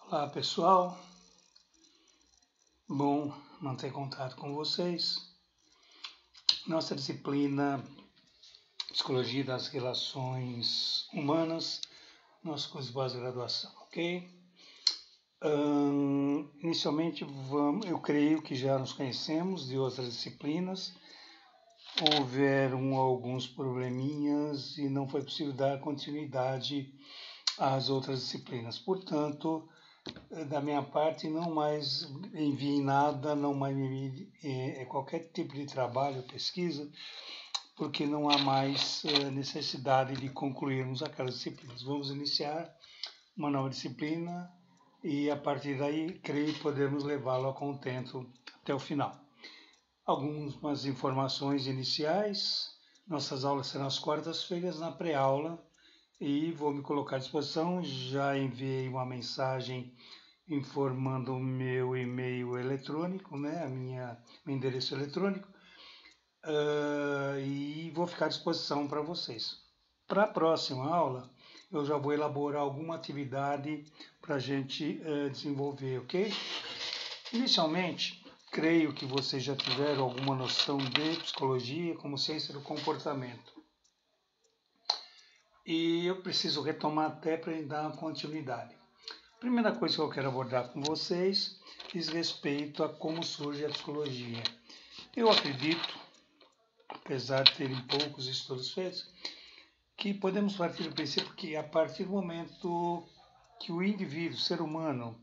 Olá pessoal, bom manter contato com vocês. Nossa disciplina Psicologia das Relações Humanas, nosso curso de pós-graduação, ok? Inicialmente, eu creio que já nos conhecemos de outras disciplinas. Houveram alguns probleminhas e não foi possível dar continuidade às outras disciplinas. Portanto, da minha parte, não mais envie nada, não mais me envie qualquer tipo de trabalho, pesquisa, porque não há mais necessidade de concluirmos aquelas disciplinas. Vamos iniciar uma nova disciplina e, a partir daí, creio que podemos levá-lo a contento até o final. Algumas informações iniciais. Nossas aulas serão às quartas-feiras na pré-aula e vou me colocar à disposição. Já enviei uma mensagem informando o meu e-mail eletrônico, né, meu endereço eletrônico, e vou ficar à disposição para vocês. Para a próxima aula, eu já vou elaborar alguma atividade para a gente desenvolver, ok? Inicialmente, creio que vocês já tiveram alguma noção de psicologia como ciência do comportamento. E eu preciso retomar até para dar uma continuidade. A primeira coisa que eu quero abordar com vocês diz respeito a como surge a psicologia. Eu acredito, apesar de terem poucos estudos feitos, que podemos partir do princípio que a partir do momento que o indivíduo, o ser humano,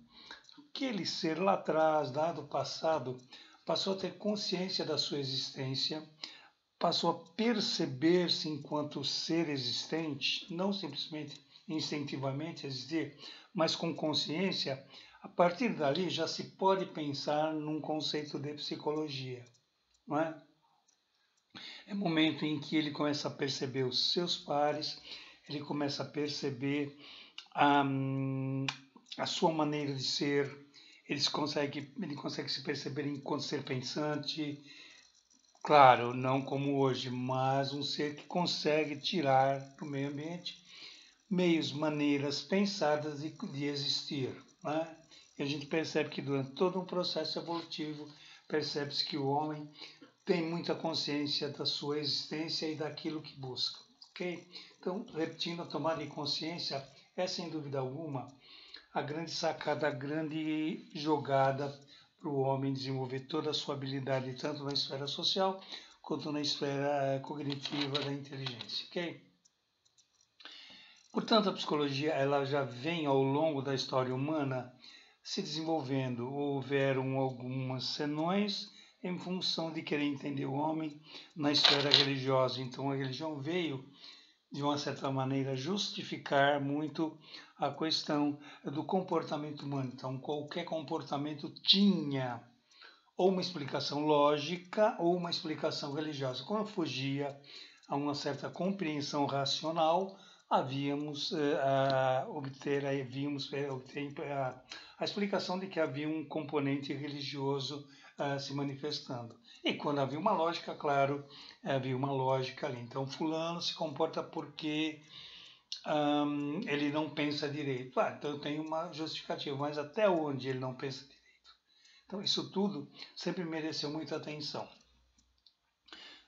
aquele ser lá atrás, dado o passado, passou a ter consciência da sua existência, passou a perceber-se enquanto ser existente, não simplesmente instintivamente existir, mas com consciência, a partir dali já se pode pensar num conceito de psicologia, não é? É o momento em que ele começa a perceber os seus pares, ele começa a perceber a sua maneira de ser, ele consegue se perceber enquanto ser pensante, claro, não como hoje, mas um ser que consegue tirar do meio ambiente meios, maneiras pensadas de existir, né? E a gente percebe que durante todo um processo evolutivo, percebe-se que o homem tem muita consciência da sua existência e daquilo que busca, ok? Então, repetindo, a tomada de consciência é, sem dúvida alguma, a grande sacada, a grande jogada para o homem desenvolver toda a sua habilidade, tanto na esfera social quanto na esfera cognitiva da inteligência, ok? Portanto, a psicologia ela já vem ao longo da história humana se desenvolvendo. Houveram algumas senões em função de querer entender o homem na esfera religiosa. Então, a religião veio, de uma certa maneira, justificar muito a questão do comportamento humano. Então, qualquer comportamento tinha ou uma explicação lógica ou uma explicação religiosa. Quando fugia a uma certa compreensão racional, havíamos obter a explicação de que havia um componente religioso se manifestando. E quando havia uma lógica, claro, havia uma lógica ali. Então, fulano se comporta porque ele não pensa direito. Então eu tenho uma justificativa, mas até onde ele não pensa direito? Então, isso tudo sempre mereceu muita atenção.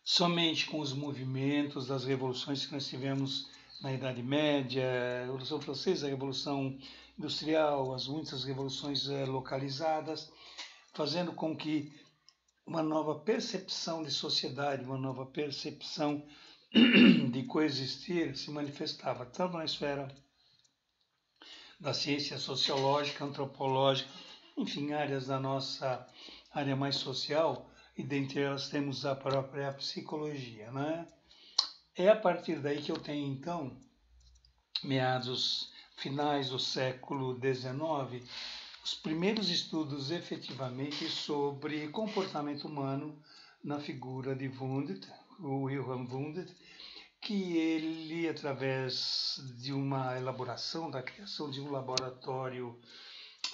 Somente com os movimentos das revoluções que nós tivemos na Idade Média, a Revolução Francesa, a Revolução Industrial, as muitas revoluções localizadas, fazendo com que uma nova percepção de sociedade, uma nova percepção de coexistir se manifestava tanto na esfera da ciência sociológica, antropológica, enfim, áreas da nossa área mais social, e dentre elas temos a própria psicologia, né? É a partir daí que eu tenho, então, finais do século XIX, os primeiros estudos efetivamente sobre comportamento humano na figura de Wundt, o Wilhelm Wundt, que ele, através de uma elaboração, da criação de um laboratório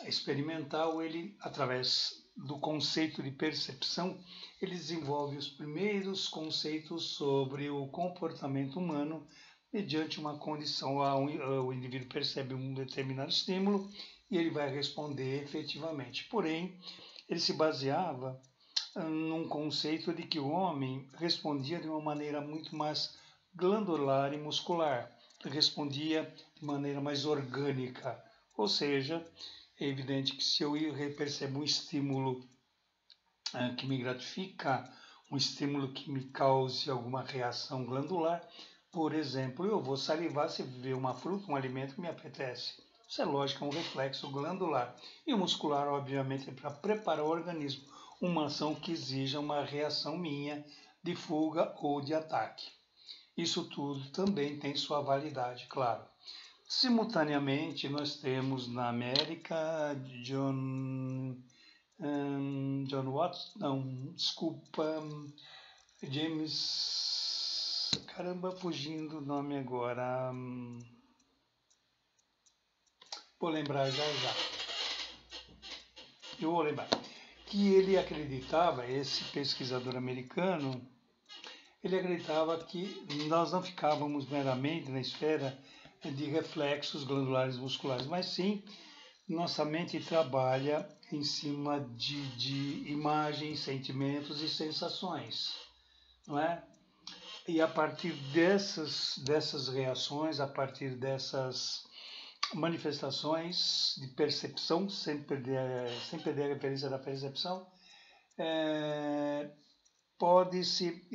experimental, ele, através do conceito de percepção, ele desenvolve os primeiros conceitos sobre o comportamento humano mediante uma condição. O indivíduo percebe um determinado estímulo e ele vai responder efetivamente. Porém, ele se baseava num conceito de que o homem respondia de uma maneira muito mais glandular e muscular, respondia de maneira mais orgânica. Ou seja, é evidente que se eu percebo um estímulo que me gratifica, um estímulo que me cause alguma reação glandular, por exemplo, eu vou salivar se ver uma fruta, um alimento que me apetece. Isso é lógico, é um reflexo glandular. E o muscular, obviamente, é para preparar o organismo, uma ação que exija uma reação minha de fuga ou de ataque. Isso tudo também tem sua validade, claro. Simultaneamente, nós temos na América John Watts, não, desculpa, James, caramba, fugindo o nome agora, vou lembrar já, eu vou lembrar, que ele acreditava, esse pesquisador americano, ele acreditava que nós não ficávamos meramente na esfera de reflexos glandulares musculares, mas sim nossa mente trabalha em cima de imagens, sentimentos e sensações, não é? E a partir dessas reações, a partir dessas manifestações de percepção, sem perder a referência da percepção, pode-se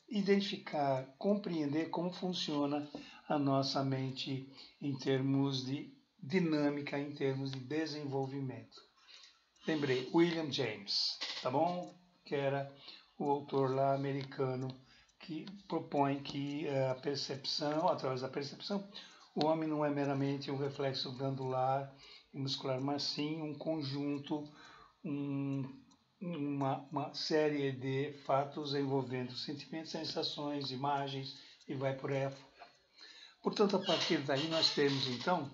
identificar, compreender como funciona a nossa mente em termos de dinâmica, em termos de desenvolvimento. Lembrei, William James, tá bom? Que era o autor lá americano que propõe que a percepção, através da percepção, o homem não é meramente um reflexo glandular e muscular, mas sim um conjunto, uma série de fatos envolvendo sentimentos, sensações, imagens e vai por aí afora. Portanto, a partir daí nós temos então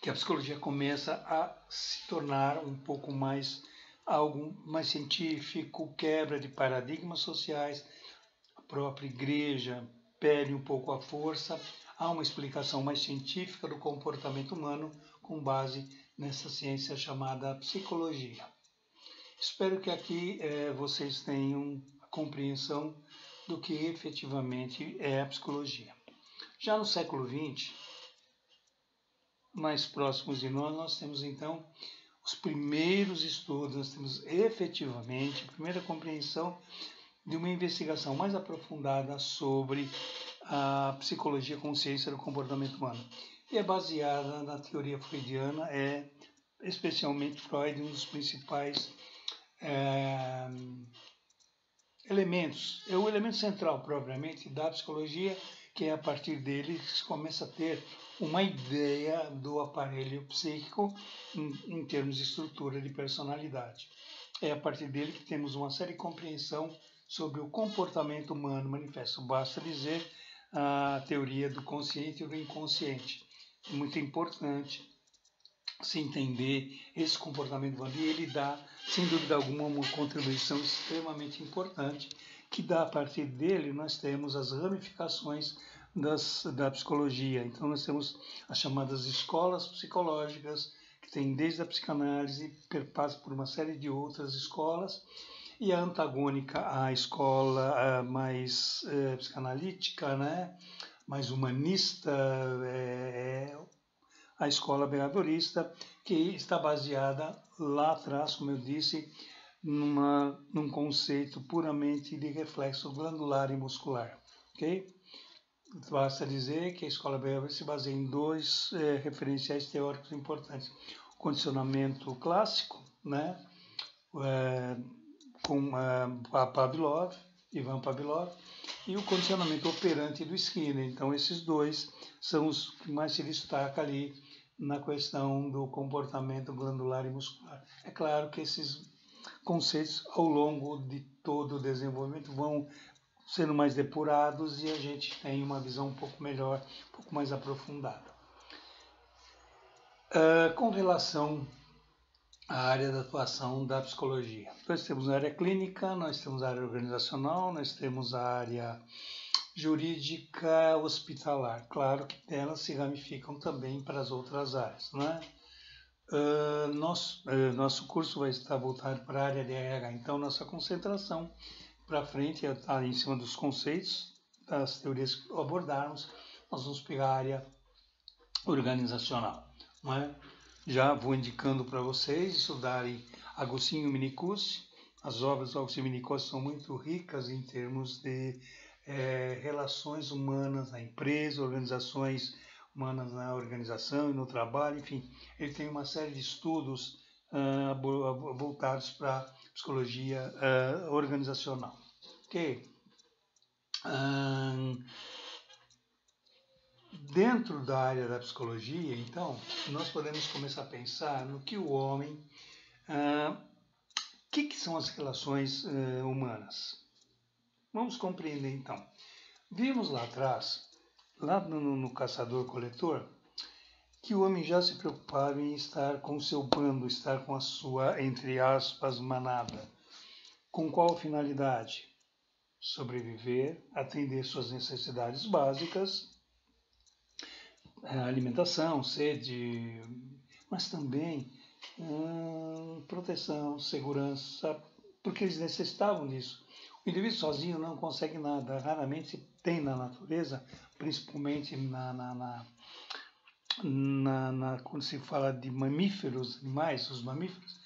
que a psicologia começa a se tornar um pouco mais algo mais científico, quebra de paradigmas sociais, a própria igreja perde um pouco a força, há uma explicação mais científica do comportamento humano com base nessa ciência chamada psicologia. Espero que aqui vocês tenham a compreensão do que efetivamente é a psicologia. Já no século XX, mais próximos de nós temos então os primeiros estudos, nós temos efetivamente a primeira compreensão de uma investigação mais aprofundada sobre a psicologia consciência do comportamento humano. E é baseada na teoria freudiana, especialmente Freud, um dos principais elementos, é o elemento central propriamente da psicologia, que é a partir dele que se começa a ter uma ideia do aparelho psíquico em termos de estrutura de personalidade. É a partir dele que temos uma série de compreensão sobre o comportamento humano manifesto. Basta dizer a teoria do consciente e do inconsciente. É muito importante se entender esse comportamento humano e ele dá, sem dúvida alguma, uma contribuição extremamente importante, que dá a partir dele nós temos as ramificações da psicologia. Então nós temos as chamadas escolas psicológicas, que tem desde a psicanálise, perpassa por uma série de outras escolas, e a antagônica à escola mais psicanalítica, né? Mais humanista, a escola behaviorista, que está baseada lá atrás, como eu disse, num conceito puramente de reflexo glandular e muscular. Okay? Basta dizer que a escola behaviorista se baseia em dois referenciais teóricos importantes. O condicionamento clássico, né? Com Pavlov, Ivan Pavlov, e o condicionamento operante do Skinner. Então, esses dois são os que mais se destacam ali na questão do comportamento glandular e muscular. É claro que esses conceitos, ao longo de todo o desenvolvimento, vão sendo mais depurados e a gente tem uma visão um pouco melhor, um pouco mais aprofundada. Com relação à área da atuação da psicologia, nós temos a área clínica, nós temos a área organizacional, nós temos a área jurídica hospitalar. Claro que elas se ramificam também para as outras áreas, né? Nosso curso vai estar voltado para a área de RH, então nossa concentração para frente está em cima dos conceitos, das teorias que abordarmos, nós vamos pegar a área organizacional, não é? Já vou indicando para vocês estudarem Agostinho Minicussi. As obras do Agostinho Minicussi são muito ricas em termos de relações humanas na empresa, organizações humanas na organização e no trabalho, enfim, ele tem uma série de estudos voltados para psicologia organizacional. Ok? Dentro da área da psicologia, então, nós podemos começar a pensar no que o homem, que são as relações humanas. Vamos compreender, então. Vimos lá atrás, lá no Caçador-Coletor, que o homem já se preocupava em estar com o seu bando, estar com a sua, entre aspas, manada. Com qual finalidade? Sobreviver, atender suas necessidades básicas, alimentação, sede, mas também proteção, segurança, porque eles necessitavam disso. O indivíduo sozinho não consegue nada, raramente tem na natureza, principalmente quando se fala de mamíferos, animais, os mamíferos,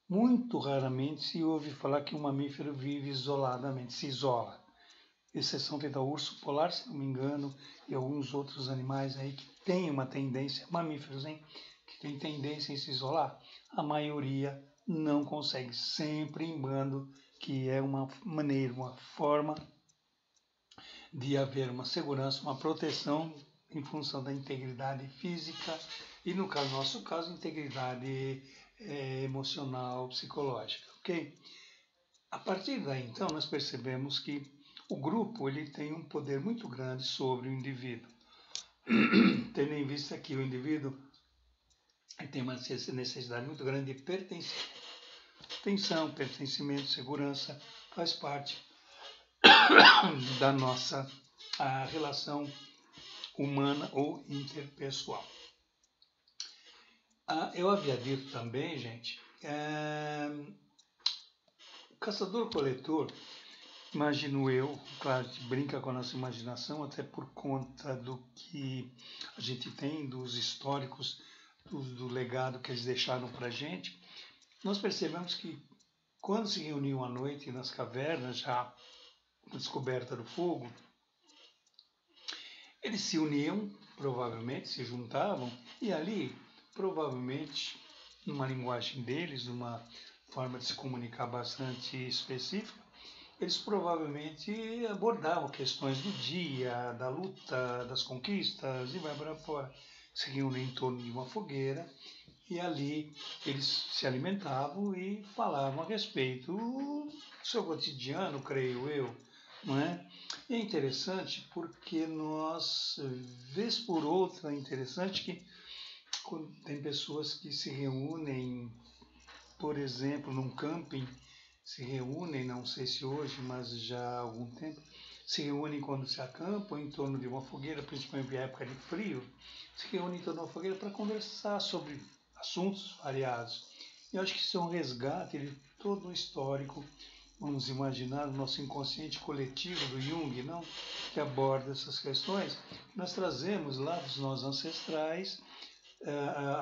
muito raramente se ouve falar que um mamífero vive isoladamente, se isola. Exceção feita ao urso polar, se não me engano, e alguns outros animais aí que têm uma tendência, mamíferos, hein, que têm tendência em se isolar. A maioria não consegue, sempre em bando, que é uma maneira, uma forma de haver uma segurança, uma proteção em função da integridade física e, no nosso caso, integridade emocional, psicológica, ok? A partir daí, então, nós percebemos que o grupo ele tem um poder muito grande sobre o indivíduo, tendo em vista que o indivíduo tem uma necessidade muito grande de pertencimento. Atenção, pertencimento, segurança faz parte da nossa relação humana ou interpessoal. Eu havia dito também, gente, o caçador-coletor, imagino eu, claro que brinca com a nossa imaginação, até por conta do que a gente tem, dos históricos, do legado que eles deixaram para a gente, nós percebemos que quando se reuniam à noite nas cavernas, já com a descoberta do fogo, eles se uniam, provavelmente, se juntavam, e ali, provavelmente, numa linguagem deles, numa forma de se comunicar bastante específica, eles provavelmente abordavam questões do dia, da luta, das conquistas e vai para fora. Se reúnem em torno de uma fogueira e ali eles se alimentavam e falavam a respeito do seu cotidiano, creio eu, não é? E é interessante porque nós, vez por outra, é interessante que tem pessoas que se reúnem, por exemplo, num camping, se reúnem, não sei se hoje, mas já há algum tempo, se reúnem quando se acampam em torno de uma fogueira, principalmente em época de frio, se reúnem em torno de uma fogueira para conversar sobre assuntos variados. Eu acho que isso é um resgate de todo o histórico, vamos imaginar, o nosso inconsciente coletivo do Jung, não? Que aborda essas questões. Nós trazemos lá dos nossos ancestrais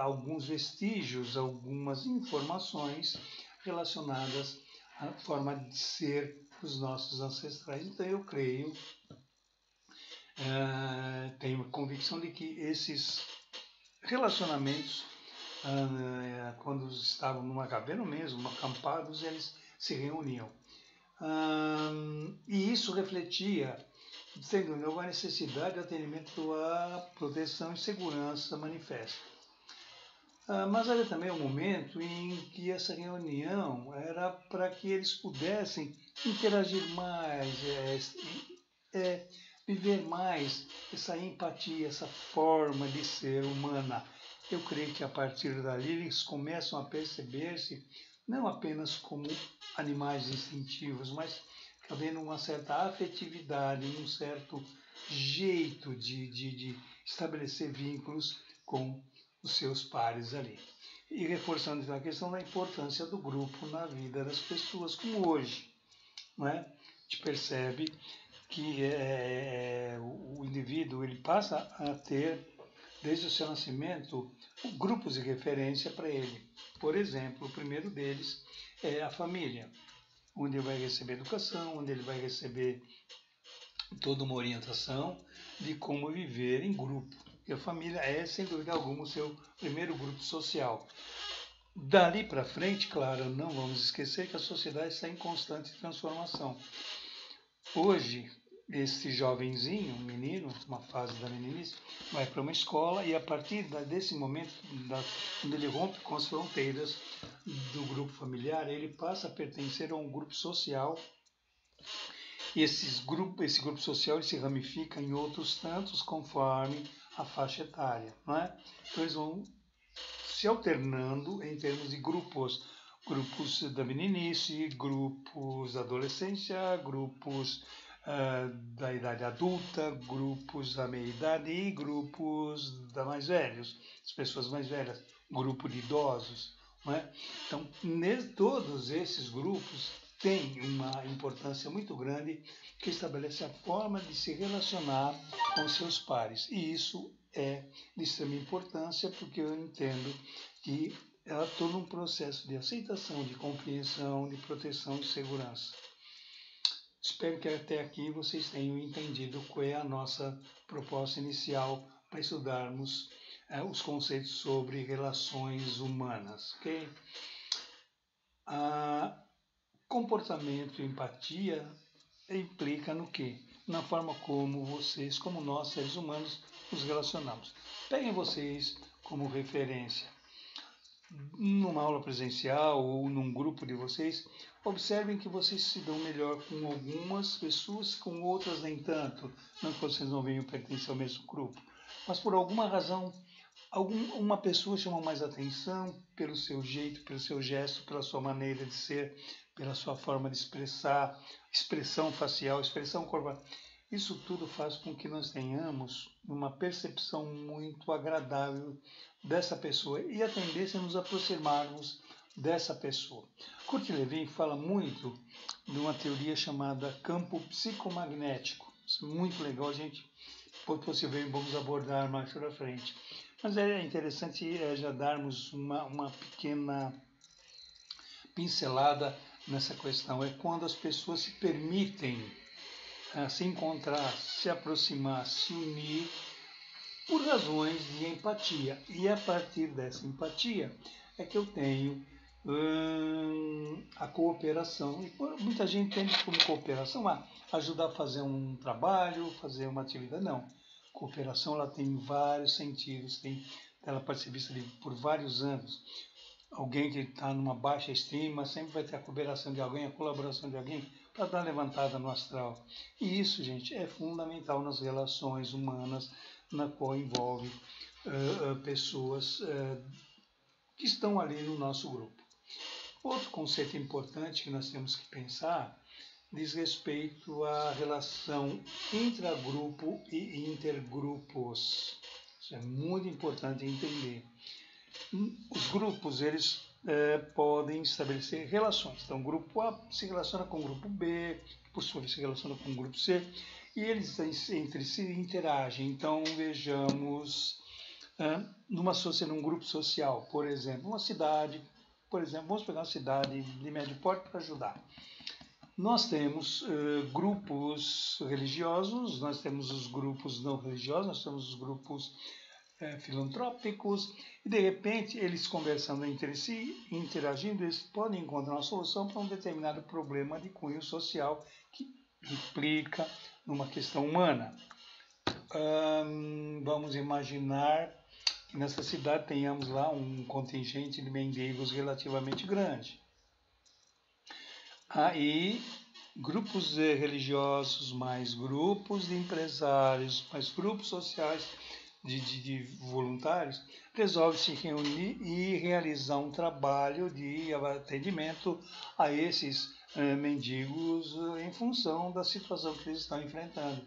alguns vestígios, algumas informações relacionadas à forma de ser dos nossos ancestrais. Então eu creio, tenho a convicção de que esses relacionamentos, quando estavam numa caverna mesmo, acampados, eles se reuniam. E isso refletia, sem dúvida, a necessidade de atendimento à proteção e segurança manifesta. Mas havia também um momento em que essa reunião era para que eles pudessem interagir mais, viver mais essa empatia, essa forma de ser humana. Eu creio que a partir dali eles começam a perceber-se não apenas como animais instintivos, mas havendo uma certa afetividade, um certo jeito de estabelecer vínculos com os seus pares ali. E reforçando a questão da importância do grupo na vida das pessoas, como hoje, não é? A gente percebe que o indivíduo ele passa a ter, desde o seu nascimento, grupos de referência para ele. Por exemplo, o primeiro deles é a família, onde ele vai receber educação, onde ele vai receber toda uma orientação de como viver em grupo. E a família é, sem dúvida alguma, o seu primeiro grupo social. Dali para frente, claro, não vamos esquecer que a sociedade está em constante transformação. Hoje, esse jovenzinho, menino, uma fase da meninice, vai para uma escola e a partir desse momento, quando ele rompe com as fronteiras do grupo familiar, ele passa a pertencer a um grupo social. E esse grupo social ele se ramifica em outros tantos conforme a faixa etária, não é? Então eles vão se alternando em termos de grupos da meninice, grupos da adolescência, grupos da idade adulta, grupos da meia-idade e grupos da mais velhos, as pessoas mais velhas, grupo de idosos, não é? Então, todos esses grupos têm uma importância muito grande que estabelece a forma de se relacionar com seus pares. E isso é de extrema importância porque eu entendo que ela torna um processo de aceitação, de compreensão, de proteção e segurança. Espero que até aqui vocês tenham entendido qual é a nossa proposta inicial para estudarmos os conceitos sobre relações humanas. Okay? Comportamento e empatia implica no quê? Na forma como vocês, como nós, seres humanos, nos relacionamos. Peguem vocês como referência. Numa aula presencial ou num grupo de vocês, observem que vocês se dão melhor com algumas pessoas, com outras nem tanto. Não que vocês não venham pertencer ao mesmo grupo, mas por alguma razão, uma pessoa chama mais atenção pelo seu jeito, pelo seu gesto, pela sua maneira de ser, pela sua forma de expressar, expressão facial, expressão corporal. Isso tudo faz com que nós tenhamos uma percepção muito agradável dessa pessoa e a tendência a nos aproximarmos dessa pessoa. Kurt Lewin fala muito de uma teoria chamada campo psicomagnético. Isso é muito legal, gente. Possivelmente vamos abordar mais para frente. Mas é interessante já darmos uma pequena pincelada nessa questão. É quando as pessoas se permitem se encontrar, se aproximar, se unir por razões de empatia. E a partir dessa empatia é que eu tenho a cooperação. E muita gente entende como cooperação ajudar a fazer um trabalho, fazer uma atividade. Não. Cooperação ela tem vários sentidos, ela pode ser vista por vários anos. Alguém que está numa baixa estima sempre vai ter a cooperação de alguém, a colaboração de alguém para dar uma levantada no astral. E isso, gente, é fundamental nas relações humanas, na qual envolve pessoas que estão ali no nosso grupo. Outro conceito importante que nós temos que pensar diz respeito à relação intragrupo e intergrupos. Isso é muito importante entender. Os grupos, eles podem estabelecer relações. Então, o grupo A se relaciona com o grupo B, por sua vez se relaciona com o grupo C, e eles entre si interagem. Então, vejamos, num grupo social, por exemplo, uma cidade, vamos pegar uma cidade de médio porte para ajudar. Nós temos grupos religiosos, nós temos os grupos não religiosos, nós temos os grupos filantrópicos, e de repente eles conversando entre si, interagindo, eles podem encontrar uma solução para um determinado problema de cunho social que implica numa questão humana. Vamos imaginar que nessa cidade tenhamos lá um contingente de mendigos relativamente grande. Aí, grupos religiosos, mais grupos de empresários, mais grupos sociais de voluntários, resolvem se reunir e realizar um trabalho de atendimento a esses mendigos em função da situação que eles estão enfrentando.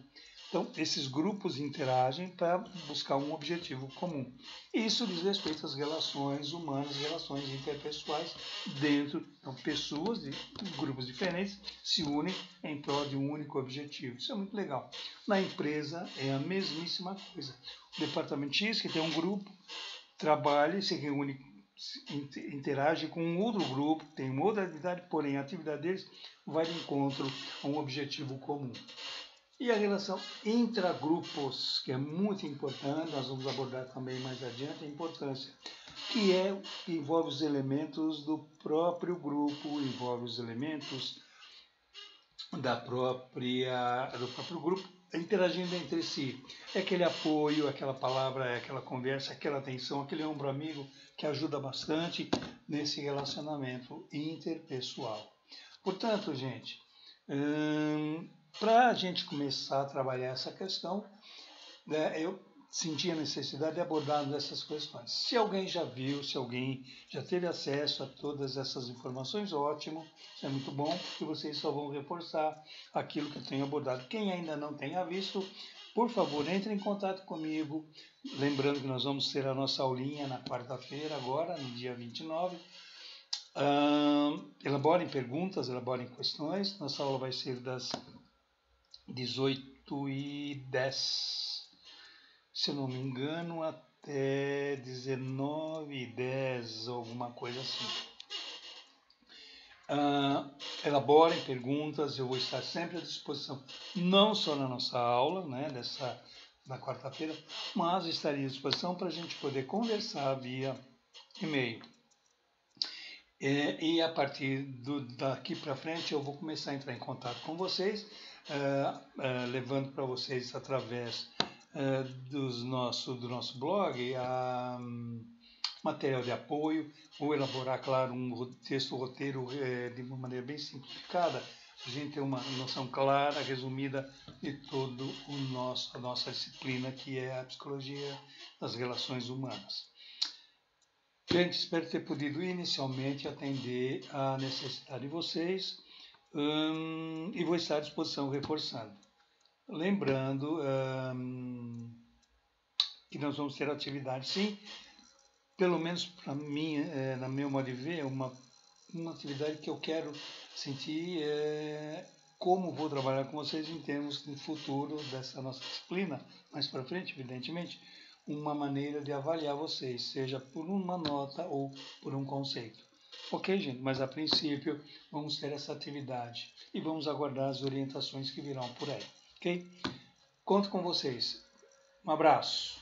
Então, esses grupos interagem para buscar um objetivo comum. Isso diz respeito às relações humanas, relações interpessoais dentro. Então, pessoas de grupos diferentes se unem em prol de um único objetivo. Isso é muito legal. Na empresa é a mesmíssima coisa. O departamento X, que tem um grupo, trabalha e se reúne, interage com um outro grupo, tem uma outra atividade, porém a atividade deles vai de encontro a um objetivo comum. E a relação intragrupos, que é muito importante, nós vamos abordar também mais adiante a importância, que envolve os elementos do próprio grupo, envolve os elementos do próprio grupo interagindo entre si. É aquele apoio, aquela palavra, é aquela conversa, aquela atenção, aquele ombro amigo que ajuda bastante nesse relacionamento interpessoal. Portanto, gente, para a gente começar a trabalhar essa questão, né, eu senti a necessidade de abordar essas questões. Se alguém já viu, se alguém já teve acesso a todas essas informações, ótimo, isso é muito bom, porque vocês só vão reforçar aquilo que eu tenho abordado. Quem ainda não tenha visto, por favor, entre em contato comigo, lembrando que nós vamos ter a nossa aulinha na quarta-feira, agora, no dia 29. Elaborem perguntas, elaborem questões. Nossa aula vai ser das 18h10, se eu não me engano, até 19h10, alguma coisa assim. Elaborem perguntas, eu vou estar sempre à disposição, não só na nossa aula, né, da quarta-feira, mas estaria à disposição para a gente poder conversar via e-mail. E a partir daqui para frente eu vou começar a entrar em contato com vocês, levando para vocês através do nosso blog material de apoio, vou elaborar, claro, um roteiro de uma maneira bem simplificada, para a gente ter uma noção clara, resumida de toda a nossa disciplina, que é a psicologia das relações humanas. Gente, espero ter podido inicialmente atender a necessidade de vocês e vou estar à disposição reforçando. Lembrando que nós vamos ter atividade, sim, pelo menos para mim, na meu modo de ver, uma atividade que eu quero sentir como vou trabalhar com vocês em termos de futuro dessa nossa disciplina, mais para frente, evidentemente, uma maneira de avaliar vocês, seja por uma nota ou por um conceito. Ok, gente? Mas a princípio vamos ter essa atividade e vamos aguardar as orientações que virão por aí. Ok? Conto com vocês. Um abraço.